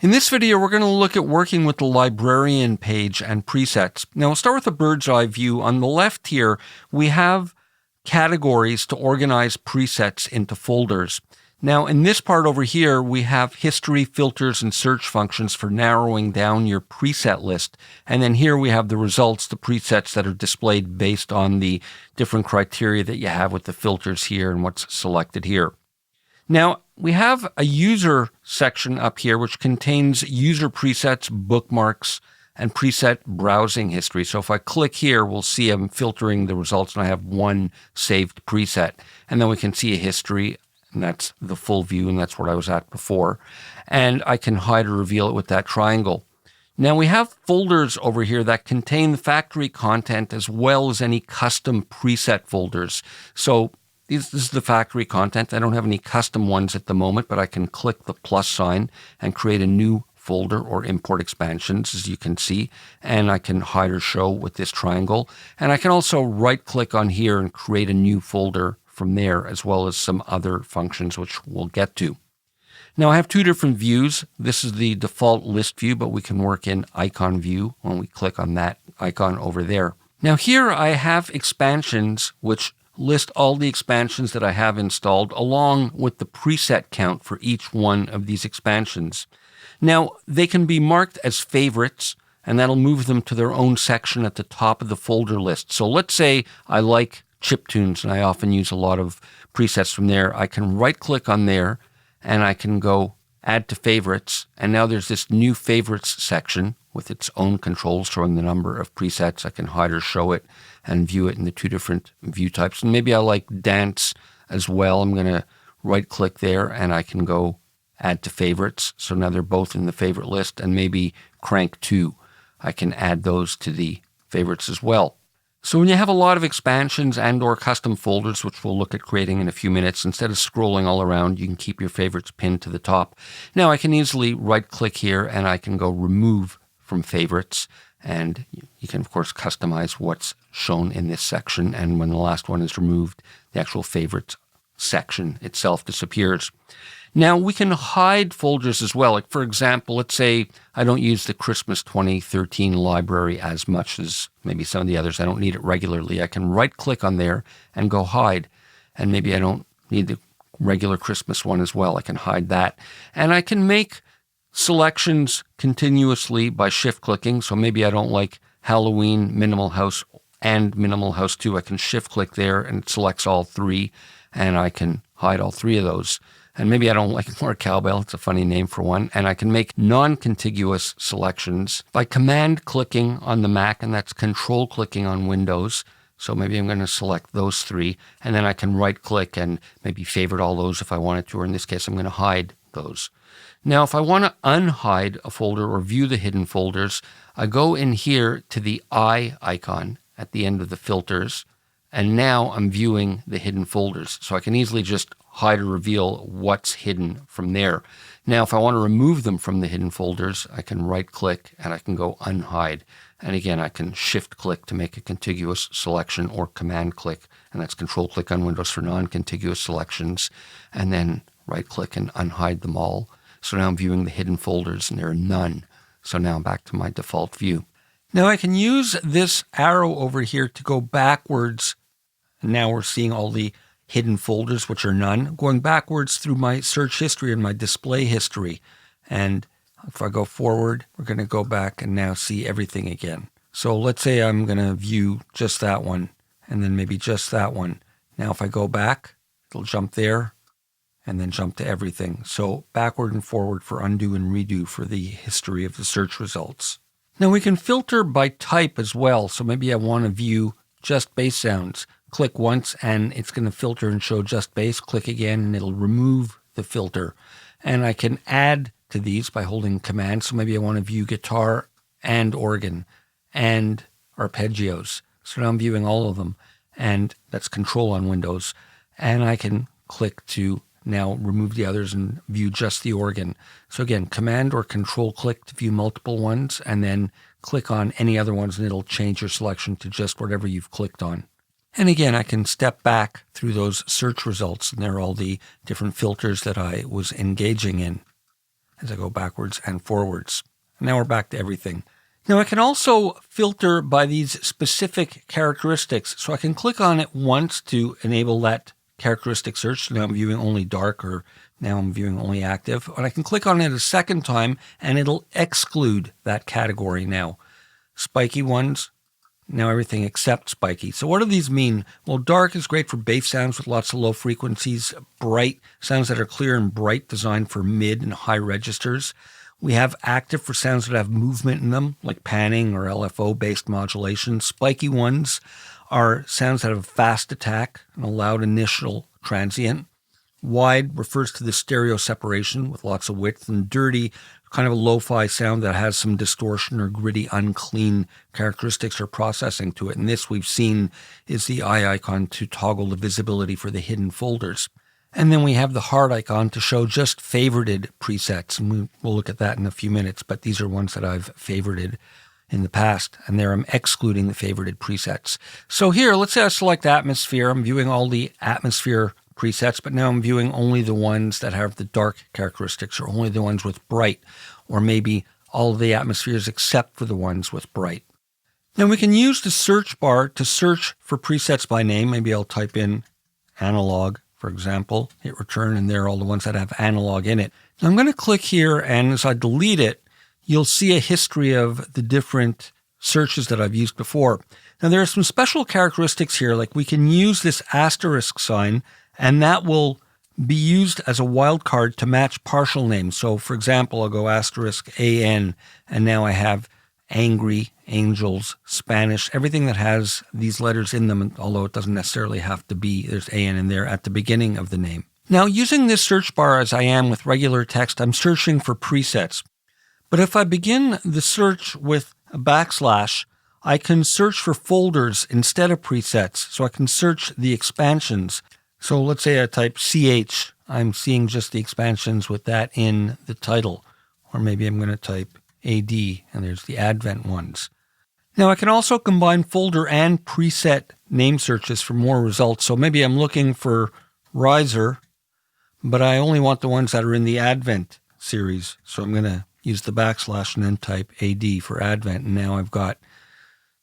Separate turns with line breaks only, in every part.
In this video, we're going to look at working with the Librarian page and presets. Now, we'll start with a bird's eye view. On the left here, we have categories to organize presets into folders. Now, in this part over here, we have history, filters, and search functions for narrowing down your preset list. And then here we have the results, the presets that are displayed based on the different criteria that you have with the filters here and what's selected here. Now, we have a user section up here which contains user presets, bookmarks, and preset browsing history. So if I click here, we'll see I'm filtering the results and I have one saved preset. And then we can see a history, and that's the full view, and that's what I was at before. And I can hide or reveal it with that triangle. Now we have folders over here that contain the factory content as well as any custom preset folders. So this is the factory content. I don't have any custom ones at the moment, but I can click the plus sign and create a new folder or import expansions, as you can see, and I can hide or show with this triangle. And I can also right-click on here and create a new folder from there, as well as some other functions, which we'll get to. Now I have two different views. This is the default list view, but we can work in icon view when we click on that icon over there. Now here I have expansions, which list all the expansions that I have installed along with the preset count for each one of these expansions. Now, they can be marked as favorites, and that'll move them to their own section at the top of the folder list. So let's say I like chiptunes, and I often use a lot of presets from there. I can right-click on there, and I can go add to favorites, and now there's this new favorites section with its own controls showing the number of presets. I can hide or show it and view it in the two different view types. And maybe I like dance as well. I'm going to right click there and I can go add to favorites. So now they're both in the favorite list, and maybe crank 2. I can add those to the favorites as well. So when you have a lot of expansions and or custom folders, which we'll look at creating in a few minutes, instead of scrolling all around, you can keep your favorites pinned to the top. Now I can easily right click here and I can go remove from favorites, and you can of course customize what's shown in this section, and when the last one is removed, the actual favorites section itself disappears. Now we can hide folders as well. Like for example, let's say I don't use the Christmas 2013 library as much as maybe some of the others. I don't need it regularly. I can right click on there and go hide, and maybe I don't need the regular Christmas one as well. I can hide that, and I can make selections continuously by shift clicking. So maybe I don't like Halloween, Minimal House, and Minimal House 2. I can shift click there and it selects all three, and I can hide all three of those. And maybe I don't like more Cowbell. It's a funny name for one. And I can make non-contiguous selections by command clicking on the Mac, and that's control clicking on Windows. So maybe I'm going to select those three, and then I can right click and maybe favorite all those if I wanted to, or in this case, I'm going to hide those. Now, if I want to unhide a folder or view the hidden folders, I go in here to the eye icon at the end of the filters, and now I'm viewing the hidden folders. So I can easily just hide or reveal what's hidden from there. Now, if I want to remove them from the hidden folders, I can right click and I can go unhide. And again, I can shift click to make a contiguous selection, or command click, and that's control click on Windows for non-contiguous selections, and then right click and unhide them all. So now I'm viewing the hidden folders and there are none. So now I'm back to my default view. Now I can use this arrow over here to go backwards. Now we're seeing all the hidden folders, which are none, going backwards through my search history and my display history. And if I go forward, we're going to go back and now see everything again. So let's say I'm going to view just that one, and then maybe just that one. Now if I go back, it'll jump there, and then jump to everything. So backward and forward for undo and redo for the history of the search results. Now we can filter by type as well. So maybe I want to view just bass sounds. Click once and it's going to filter and show just bass. Click again and it'll remove the filter. And I can add to these by holding command. So maybe I want to view guitar and organ and arpeggios. So now I'm viewing all of them, and that's control on Windows. And I can click to now remove the others and view just the organ. So again, command or control click to view multiple ones, and then click on any other ones and it'll change your selection to just whatever you've clicked on. And again, I can step back through those search results, and there are all the different filters that I was engaging in. as I go backwards and forwards. Now we're back to everything. Now I can also filter by these specific characteristics. So I can click on it once to enable that characteristic search. So now I'm viewing only dark, or now I'm viewing only active. And I can click on it a second time and it'll exclude that category now. Spiky ones, now everything except spiky. So what do these mean? Well, dark is great for bass sounds with lots of low frequencies. Bright, sounds that are clear and bright, designed for mid and high registers. We have active for sounds that have movement in them, like panning or LFO-based modulation. Spiky ones are sounds that have a fast attack and a loud initial transient. Wide refers to the stereo separation with lots of width. And dirty, kind of a lo-fi sound that has some distortion or gritty, unclean characteristics or processing to it. And this we've seen is the eye icon to toggle the visibility for the hidden folders. And then we have the heart icon to show just favorited presets. And we'll look at that in a few minutes, but these are ones that I've favorited in the past. And there I'm excluding the favorited presets. So here, let's say I select atmosphere. I'm viewing all the atmosphere presets, but now I'm viewing only the ones that have the dark characteristics, or only the ones with bright, or maybe all of the atmospheres except for the ones with bright. Now we can use the search bar to search for presets by name. Maybe I'll type in analog, for example, hit return, and there are all the ones that have analog in it. Now I'm going to click here, and as I delete it, you'll see a history of the different searches that I've used before. Now there are some special characteristics here, like we can use this asterisk sign, and that will be used as a wildcard to match partial names. So for example, I'll go asterisk AN, and now I have angry, angels, Spanish, everything that has these letters in them, although it doesn't necessarily have to be, there's AN in there at the beginning of the name. Now, using this search bar as I am with regular text, I'm searching for presets. But if I begin the search with a backslash, I can search for folders instead of presets. So I can search the expansions. So let's say I type CH, I'm seeing just the expansions with that in the title. Or maybe I'm going to type AD, and there's the Advent ones. Now I can also combine folder and preset name searches for more results. So maybe I'm looking for riser, but I only want the ones that are in the Advent series. So I'm going to use the backslash and then type AD for Advent. And now I've got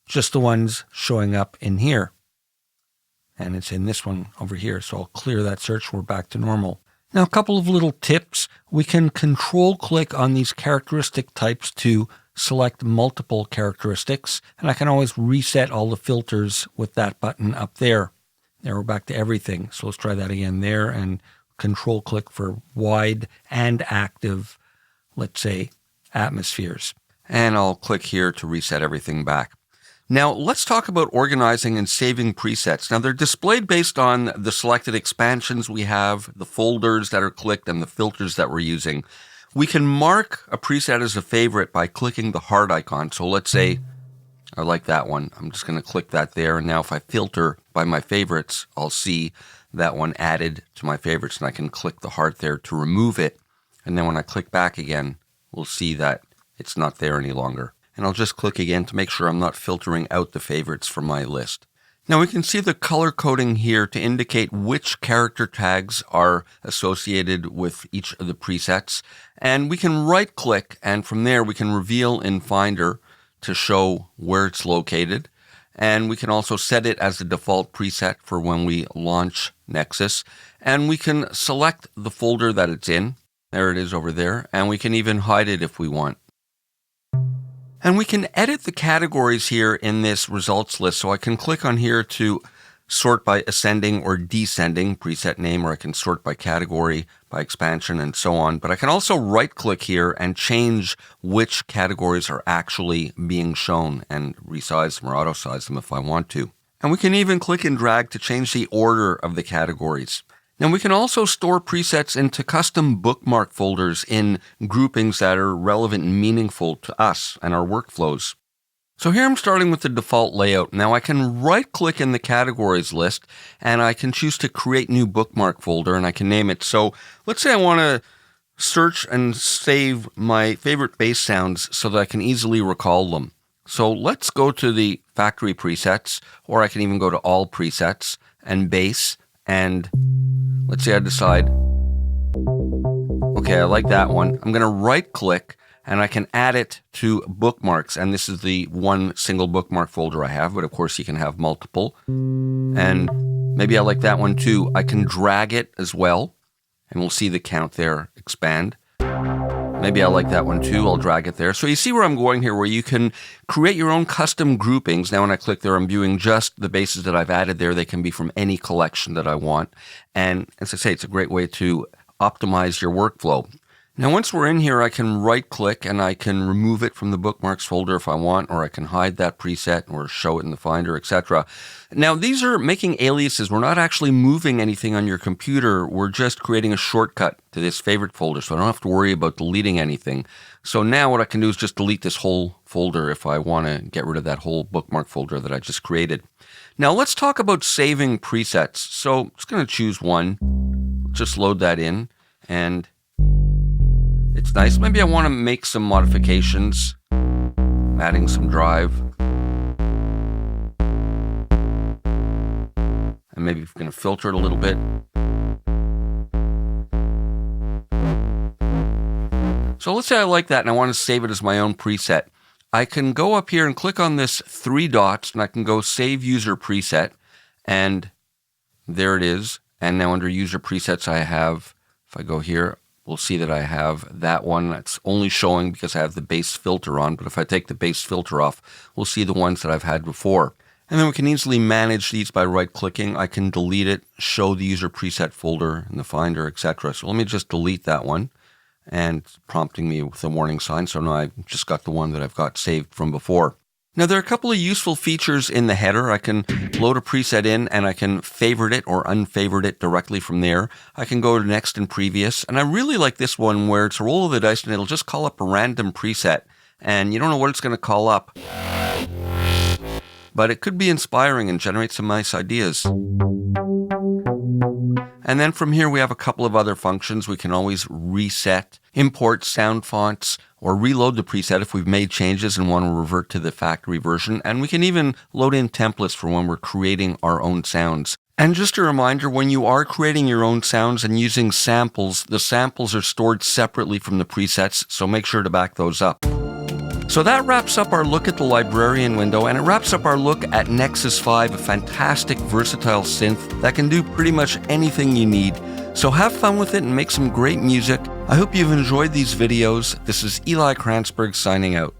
just the ones showing up in here. And it's in this one over here. So I'll clear that search. We're back to normal. Now, a couple of little tips. We can control click on these characteristic types to select multiple characteristics. And I can always reset all the filters with that button up there. There, we're back to everything. So let's try that again there, and control click for wide and active, let's say, atmospheres. And I'll click here to reset everything back. Now, let's talk about organizing and saving presets. Now, they're displayed based on the selected expansions we have, the folders that are clicked, and the filters that we're using. We can mark a preset as a favorite by clicking the heart icon. So let's say I like that one. I'm just going to click that there. And now if I filter by my favorites, I'll see that one added to my favorites. And I can click the heart there to remove it. And then when I click back again, we'll see that it's not there any longer. And I'll just click again to make sure I'm not filtering out the favorites from my list. Now we can see the color coding here to indicate which character tags are associated with each of the presets. And we can right click, and from there we can reveal in Finder to show where it's located. And we can also set it as the default preset for when we launch Nexus. And we can select the folder that it's in. There it is over there. And we can even hide it if we want. And we can edit the categories here in this results list. So I can click on here to sort by ascending or descending preset name, or I can sort by category, by expansion, and so on. But I can also right click here and change which categories are actually being shown and resize them or auto size them if I want to. And we can even click and drag to change the order of the categories. Now we can also store presets into custom bookmark folders in groupings that are relevant and meaningful to us and our workflows. So here I'm starting with the default layout. Now I can right click in the categories list and I can choose to create new bookmark folder, and I can name it. So let's say I want to search and save my favorite bass sounds so that I can easily recall them. So let's go to the factory presets, or I can even go to all presets and bass, and let's say I decide, okay, Okay, I like that one. I'm going to right click and I can add it to bookmarks. And this is the one single bookmark folder I have, but of course you can have multiple. And maybe I like that one too. I can drag it as well, and we'll see the count there expand. Maybe I like that one too. I'll drag it there. So you see where I'm going here, where you can create your own custom groupings. Now when I click there, I'm viewing just the bases that I've added there. They can be from any collection that I want. And as I say, it's a great way to optimize your workflow. Now once we're in here, I can right click and I can remove it from the bookmarks folder if I want, or I can hide that preset or show it in the Finder, etc. Now these are making aliases. We're not actually moving anything on your computer. We're just creating a shortcut to this favorite folder, so I don't have to worry about deleting anything. So now what I can do is just delete this whole folder if I want to get rid of that whole bookmark folder that I just created. Now let's talk about saving presets. So I'm just going to choose one. Just load that in, and it's nice. Maybe I want to make some modifications. I'm adding some drive. And maybe we're going to filter it a little bit. So let's say I like that and I want to save it as my own preset. I can go up here and click on this 3 dots and I can go Save User Preset. And there it is. And now under User Presets I have, if I go here, we'll see that I have that one. That's only showing because I have the base filter on. But if I take the base filter off, we'll see the ones that I've had before. And then we can easily manage these by right-clicking. I can delete it, show the user preset folder in the Finder, etc. So let me just delete that one. And it's prompting me with a warning sign. So now I've just got the one that I've got saved from before. Now there are a couple of useful features in the header. I can load a preset in and I can favorite it or unfavorite it directly from there. I can go to next and previous. And I really like this one where it's a roll of the dice and it'll just call up a random preset. And you don't know what it's going to call up. But it could be inspiring and generate some nice ideas. And then from here we have a couple of other functions. We can always reset, import sound fonts, or reload the preset if we've made changes and want to revert to the factory version. And we can even load in templates for when we're creating our own sounds. And just a reminder, when you are creating your own sounds and using samples, the samples are stored separately from the presets, so make sure to back those up. So that wraps up our look at the Librarian window, and it wraps up our look at NEXUS5, a fantastic, versatile synth that can do pretty much anything you need. So have fun with it and make some great music. I hope you've enjoyed these videos. This is Eli Kranzberg signing out.